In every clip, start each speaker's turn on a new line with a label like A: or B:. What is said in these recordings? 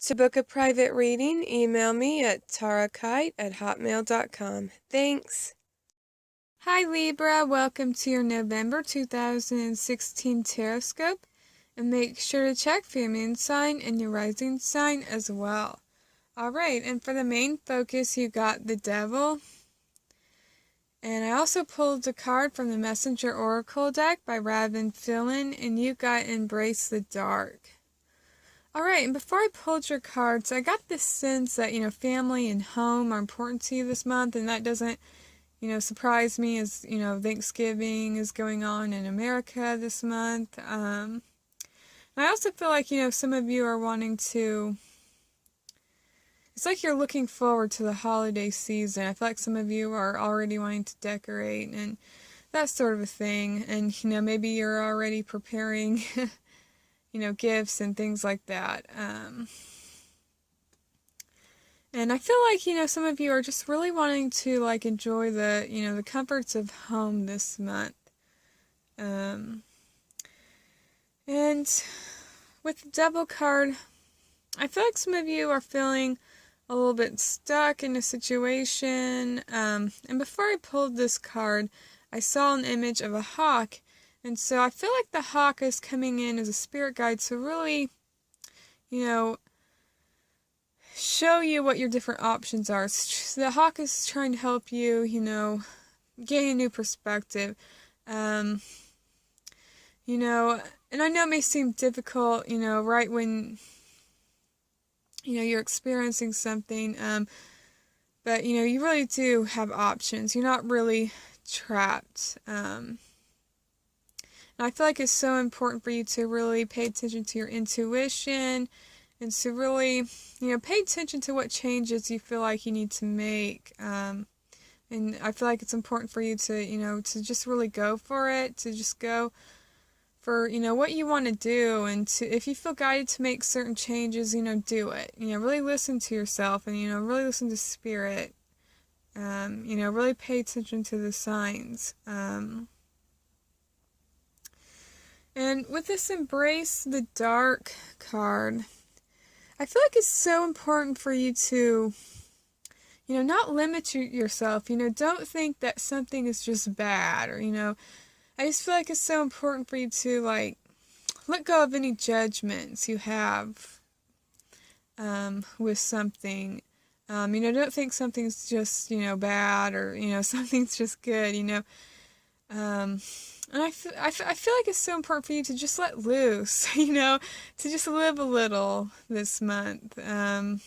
A: To book a private reading, email me at tarotkite@hotmail.com. Thanks. Hi Libra, welcome to your November 2016 Tarotscope, and make sure to check for your moon sign and your rising sign as well. Alright, and for the main focus you got the Devil, and I also pulled a card from the Messenger Oracle deck by Ravynne, Phelan, and you got Embrace the Dark. Alright, and before I pulled your cards, I got this sense that, family and home are important to you this month, and that doesn't, surprise me as, Thanksgiving is going on in America this month. And I also feel like, some of you are wanting to, it's like you're looking forward to the holiday season. I feel like some of you are already wanting to decorate and that sort of a thing, and, maybe you're already preparing gifts and things like that. And I feel like, some of you are just really wanting to, enjoy the, the comforts of home this month. And with the Devil card, I feel like some of you are feeling a little bit stuck in a situation. And before I pulled this card, I saw an image of a hawk. And so I feel like the hawk is coming in as a spirit guide to really, show you what your different options are. The hawk is trying to help you, gain a new perspective. And I know it may seem difficult, right when, you're experiencing something, but, you really do have options. You're not really trapped. And I feel like it's so important for you to really pay attention to your intuition and to really, pay attention to what changes you feel like you need to make. And I feel like it's important for you to, to just really go for it, to just go for, what you want to do, and to, if you feel guided to make certain changes, do it. Really listen to yourself and, really listen to spirit. Really pay attention to the signs. And with this Embrace the Dark card, I feel like it's so important for you to, not limit yourself. Don't think that something is just bad, or, I just feel like it's so important for you to, let go of any judgments you have with something. Don't think something's just, bad, or, something's just good, and I feel like it's so important for you to just let loose, to just live a little this month. And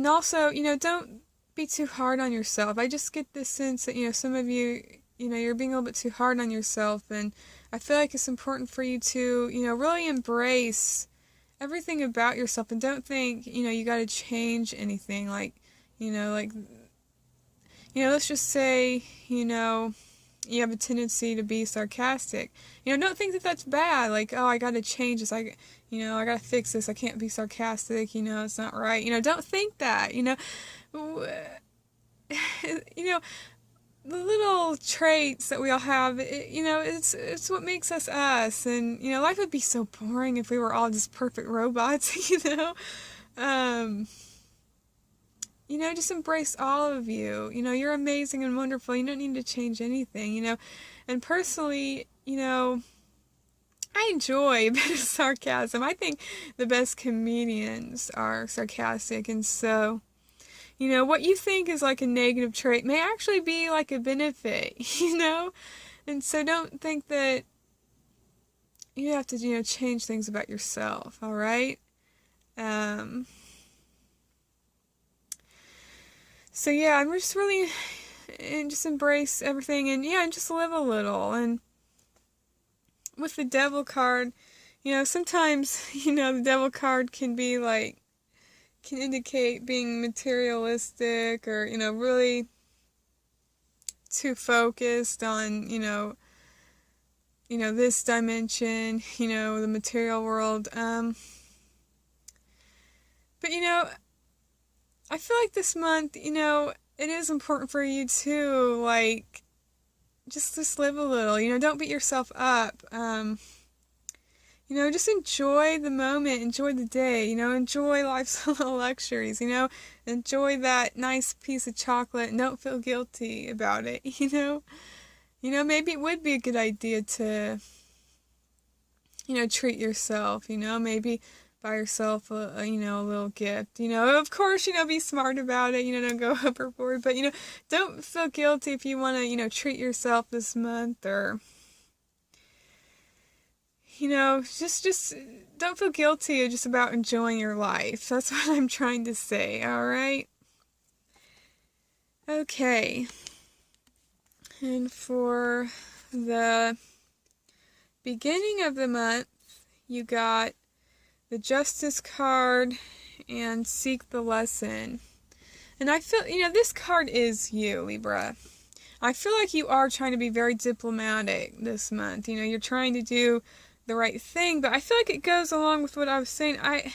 A: also, don't be too hard on yourself. I just get this sense that, some of you, you're being a little bit too hard on yourself, and I feel like it's important for you to, really embrace everything about yourself, and don't think, you gotta change anything, let's just say, you have a tendency to be sarcastic. Don't think that that's bad. Oh, I gotta change this. I gotta fix this. I can't be sarcastic. It's not right. Don't think that. The little traits that we all have, it's what makes us us. And, life would be so boring if we were all just perfect robots, just embrace all of you. You're amazing and wonderful. You don't need to change anything, And personally, I enjoy a bit of sarcasm. I think the best comedians are sarcastic, and so, what you think is like a negative trait may actually be like a benefit, And so don't think that you have to, change things about yourself, alright? So yeah, I'm just really, and just embrace everything, and yeah, and just live a little. And with the Devil card, sometimes, the Devil card can be can indicate being materialistic, or, really too focused on, this dimension, the material world. But, I feel like this month, it is important for you to, just live a little, don't beat yourself up. Just enjoy the moment, enjoy the day, enjoy life's little luxuries, enjoy that nice piece of chocolate and don't feel guilty about it, maybe it would be a good idea to, treat yourself, maybe buy yourself a little gift, of course, be smart about it, don't go overboard, but, don't feel guilty if you want to, treat yourself this month or, just don't feel guilty just about enjoying your life. That's what I'm trying to say, alright? Okay. And for the beginning of the month, you got the Justice card and Seek the Lesson. And I feel, this card is you, Libra. I feel like you are trying to be very diplomatic this month. You're trying to do the right thing, but I feel like it goes along with what I was saying. I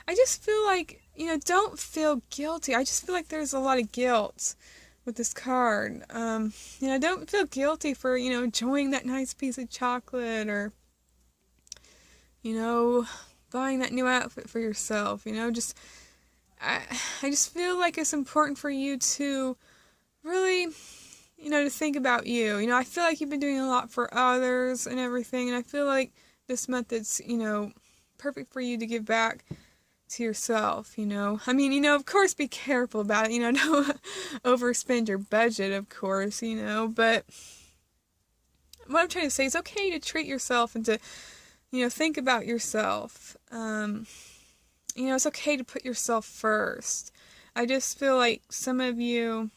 A: just feel like, don't feel guilty. I just feel like there's a lot of guilt with this card. Don't feel guilty for, enjoying that nice piece of chocolate or, buying that new outfit for yourself. I just feel like it's important for you to really, to think about you. I feel like you've been doing a lot for others and everything, and I feel like this month it's, perfect for you to give back to yourself, I mean, of course be careful about it, don't overspend your budget, of course, but what I'm trying to say is okay to treat yourself and to, think about yourself. It's okay to put yourself first. I just feel like some of you,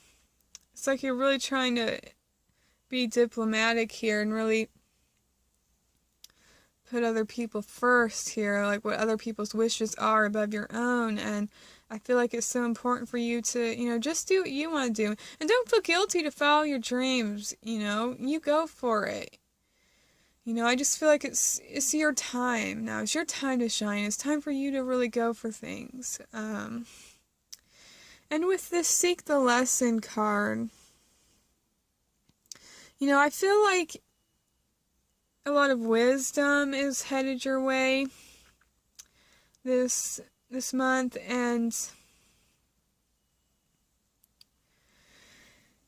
A: it's like you're really trying to be diplomatic here and really put other people first here, like what other people's wishes are above your own. And I feel like it's so important for you to, just do what you want to do. And don't feel guilty to follow your dreams, you go for it. I just feel like it's your time now. It's your time to shine. It's time for you to really go for things. And with this Seek the Lesson card, I feel like a lot of wisdom is headed your way this month, and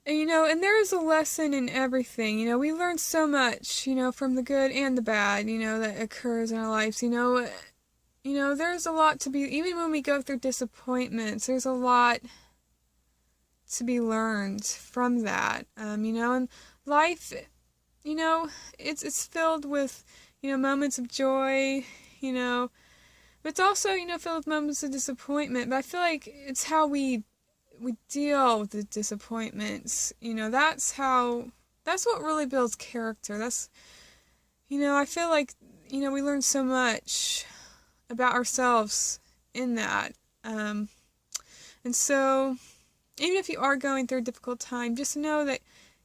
A: and there is a lesson in everything. We learn so much, from the good and the bad, that occurs in our lives. There's a lot to be, even when we go through disappointments, there's a lot to be learned from that. And life, it's filled with, moments of joy, but it's also, filled with moments of disappointment. But I feel like it's how we deal with the disappointments. That's what really builds character. That's, I feel like, we learn so much about ourselves in that. And so, even if you are going through a difficult time, just know that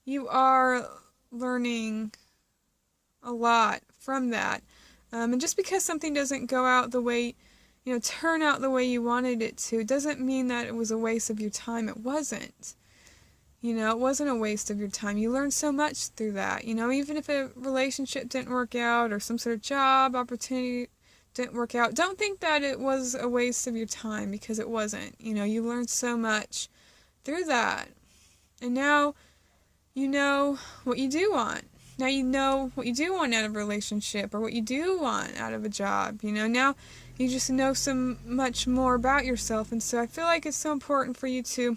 A: you are learning a lot from that. And just because something doesn't go out the way, turn out the way you wanted it to, doesn't mean that it was a waste of your time. It wasn't. It wasn't a waste of your time. You learned so much through that. Even if a relationship didn't work out or some sort of job opportunity didn't work out, don't think that it was a waste of your time, because it wasn't. You learned so much through that. And now you know what you do want. Now you know what you do want out of a relationship or what you do want out of a job. Now you just know so much more about yourself. And so I feel like it's so important for you to,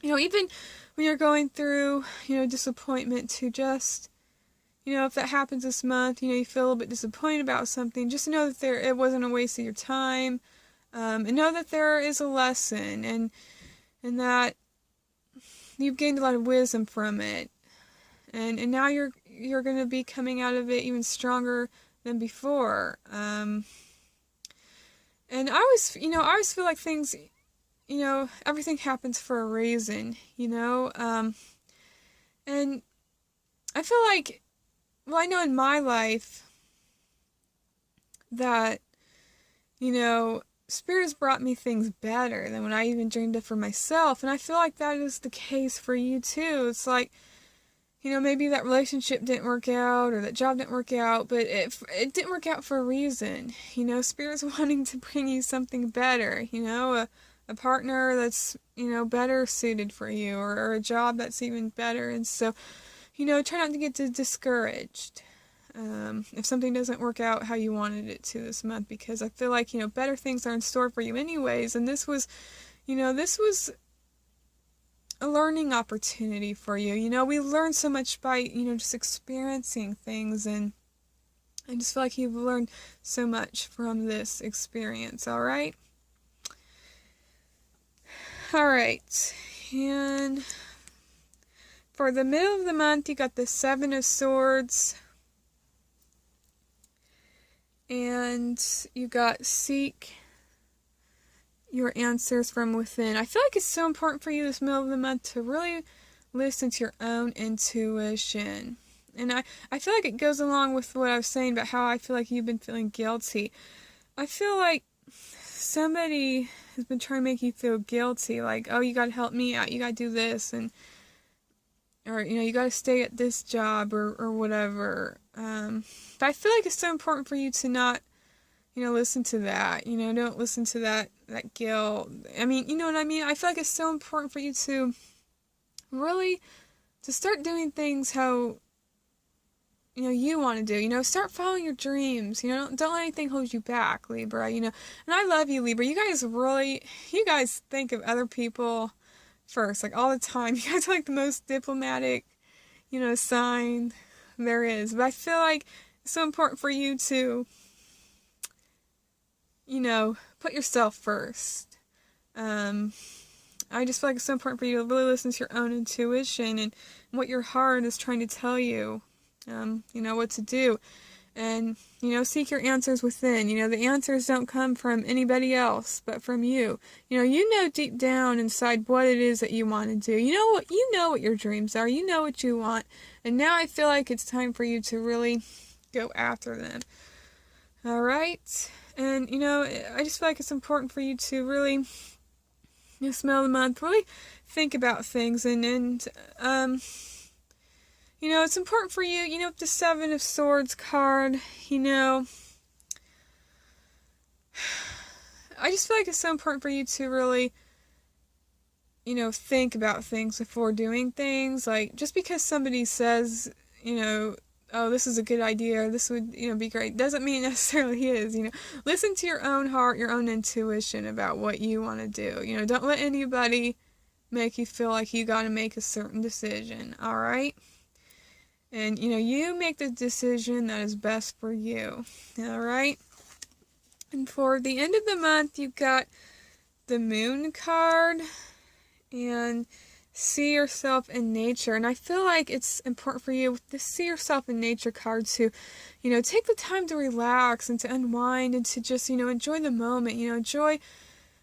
A: even when you're going through, disappointment, to just, if that happens this month, you feel a little bit disappointed about something, just know that it wasn't a waste of your time. And know that there is a lesson, and that you've gained a lot of wisdom from it, and now you're going to be coming out of it even stronger than before. And I always feel like things, everything happens for a reason, and I feel like, well, I know in my life that, Spirit has brought me things better than when I even dreamed of for myself. And I feel like that is the case for you too. It's like, maybe that relationship didn't work out or that job didn't work out, but it didn't work out for a reason. Spirit's wanting to bring you something better, a partner that's, better suited for you, or a job that's even better. And so, try not to get discouraged if something doesn't work out how you wanted it to this month, because I feel like, better things are in store for you anyways. And this was a learning opportunity for you. We learn so much by, just experiencing things, and I just feel like you've learned so much from this experience, alright? Alright, and for the middle of the month, you got the Seven of Swords, and you got Seek your answers from within. I feel like it's so important for you this middle of the month to really listen to your own intuition. And I feel like it goes along with what I was saying about how I feel like you've been feeling guilty. I feel like somebody has been trying to make you feel guilty, like, oh, you gotta help me out, you gotta do this, or you gotta stay at this job, or whatever. But I feel like it's so important for you to not, listen to that. Don't listen to that guilt. I mean, you know what I mean? I feel like it's so important for you to really, to start doing things how, you want to do. Start following your dreams. Don't let anything hold you back, Libra. And I love you, Libra. You guys think of other people first, like all the time. You guys are like the most diplomatic, sign there is. But I feel like it's so important for you to, put yourself first. I just feel like it's so important for you to really listen to your own intuition and what your heart is trying to tell you, what to do. And, seek your answers within. The answers don't come from anybody else, but from you. You know deep down inside what it is that you want to do. You know what your dreams are. You know what you want. And now I feel like it's time for you to really go after them. Alright? And, I just feel like it's important for you to really, this middle of the month, really think about things. And it's important for you, with the Seven of Swords card, I just feel like it's so important for you to really, think about things before doing things. Like, just because somebody says, oh, this is a good idea, or this would, be great, doesn't mean it necessarily is, Listen to your own heart, your own intuition about what you want to do. Don't let anybody make you feel like you gotta make a certain decision, alright? And, you make the decision that is best for you, alright? And for the end of the month, you got the Moon card, and see yourself in nature. And I feel like it's important for you with the see yourself in nature card to, take the time to relax and to unwind and to just, enjoy the moment, enjoy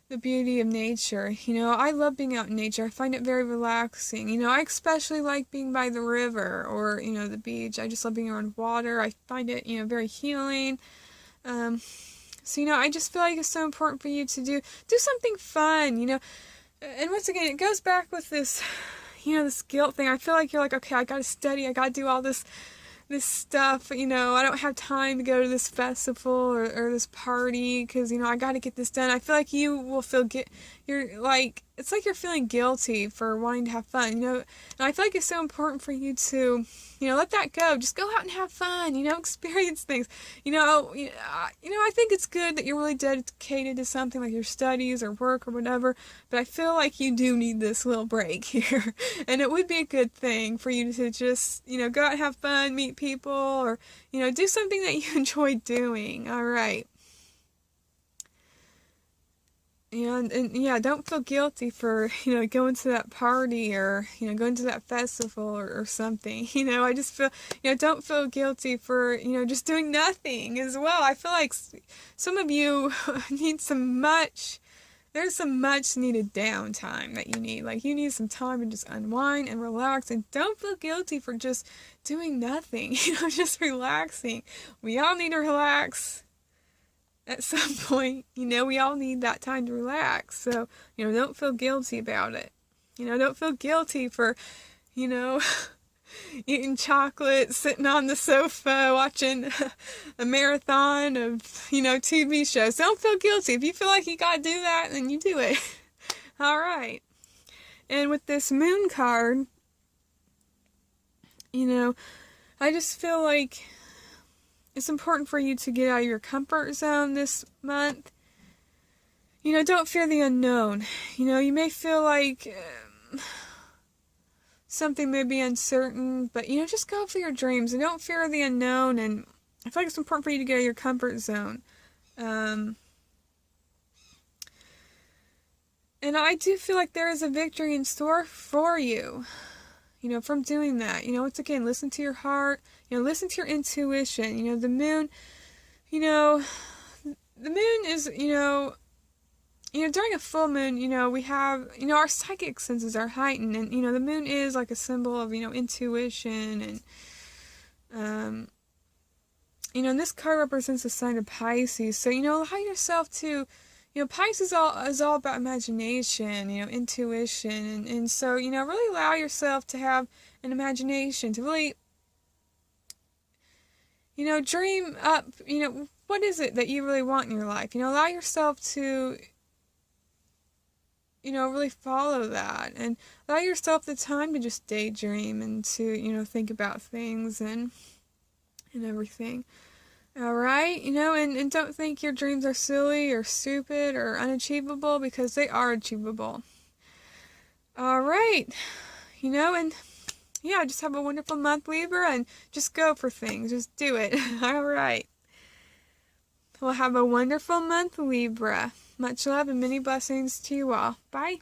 A: the beauty of nature. I love being out in nature. I find it very relaxing. I especially like being by the river or, the beach. I just love being around water. I find it, very healing. So, I just feel like it's so important for you to do something fun, And once again, it goes back with this, this guilt thing. I feel like you're like, okay, I gotta study, I gotta do all this stuff, I don't have time to go to this festival or this party because, I gotta get this done. I feel like you will feel, it's like you're feeling guilty for wanting to have fun, and I feel like it's so important for you to, let that go. Just go out and have fun, experience things. I think it's good that you're really dedicated to something like your studies or work or whatever, but I feel like you do need this little break here. And it would be a good thing for you to just, go out and have fun, meet people, or, do something that you enjoy doing. All right. And yeah, don't feel guilty for, going to that party or, going to that festival or something. I just feel, don't feel guilty for, just doing nothing as well. I feel like some of you need there's some much needed downtime that you need. Like, you need some time to just unwind and relax, and don't feel guilty for just doing nothing, just relaxing. We all need to relax. At some point, we all need that time to relax. So, don't feel guilty about it. Don't feel guilty for, eating chocolate, sitting on the sofa, watching a marathon of, TV shows. Don't feel guilty. If you feel like you gotta do that, then you do it. All right. And with this moon card, I just feel like it's important for you to get out of your comfort zone this month. Don't fear the unknown. You may feel like something may be uncertain, but, just go for your dreams and don't fear the unknown. And I feel like it's important for you to get out of your comfort zone. And I do feel like there is a victory in store for you, from doing that. Once again, listen to your heart, listen to your intuition. The moon, the moon is, during a full moon, we have, our psychic senses are heightened, and, the moon is like a symbol of, intuition, and, and this card represents the sign of Pisces, so, allow yourself to, Pisces is all about imagination, intuition, and so, really allow yourself to have an imagination, to really, dream up, what is it that you really want in your life, allow yourself to, really follow that, and allow yourself the time to just daydream and to, think about things and everything. Alright, and don't think your dreams are silly or stupid or unachievable, because they are achievable. Alright, and yeah, just have a wonderful month, Libra, and just go for things. Just do it. Alright. Well, have a wonderful month, Libra. Much love and many blessings to you all. Bye.